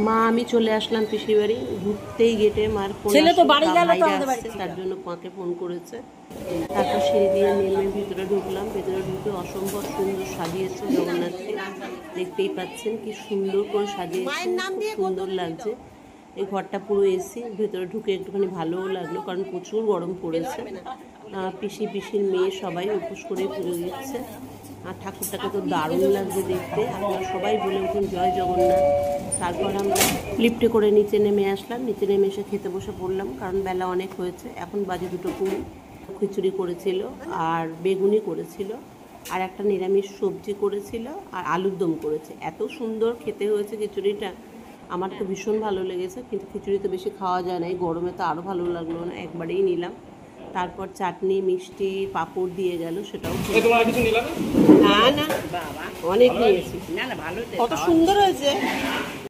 মা আমি চলে আসলাম পিসির বাড়ি। ঢুকতেই গেটে মার ফোন, ছেলে তো বাড়ি গেল তো আমাদের বাড়ি, তার জন্য মাকে ফোন করেছে। তারপর সিঁড়ি দিয়ে নেমে ভিতরে ঢুকলাম। ভিতরে ঢুকে অসম্ভব সুন্দর সাজিয়েছে জগন্নাথকে, দেখতেই পাচ্ছেন কি সুন্দর করে সাজিয়েছে, খুব সুন্দর লাগছে। এই ঘরটা পুরো এসি, ভেতরে ঢুকে একটুখানি ভালোও লাগলো কারণ প্রচুর গরম পড়েছে। পিসির মেয়ে সবাই উপোস করে পুজো দিচ্ছে। আর ঠাকুরটাকে তো দারুণ লাগছে দেখতে, আপনারা সবাই বলে উঠুন জয় জগন্নাথ। তারপর আমরা লিফটে করে নিচে নেমে আসলাম। নিচে নেমে এসে খেতে বসে পড়লাম কারণ বেলা অনেক হয়েছে। এখন বাজে 2:20। খিচুড়ি করেছিল আর বেগুনি করেছিল আর একটা নিরামিষ সবজি করেছিল আর আলুর দম করেছে। এত সুন্দর খেতে হয়েছে খিচুড়িটা, আমার তো ভীষণ ভালো লেগেছে। কিন্তু খিচুড়ি তো বেশি খাওয়া যায় না, এই গরমে তো আরও ভালো লাগলো না, একবারেই নিলাম। তারপর চাটনি মিষ্টি পাঁপড় দিয়ে গেল, সেটাও না না অনেক নিয়েছি। কত সুন্দর হয়েছে।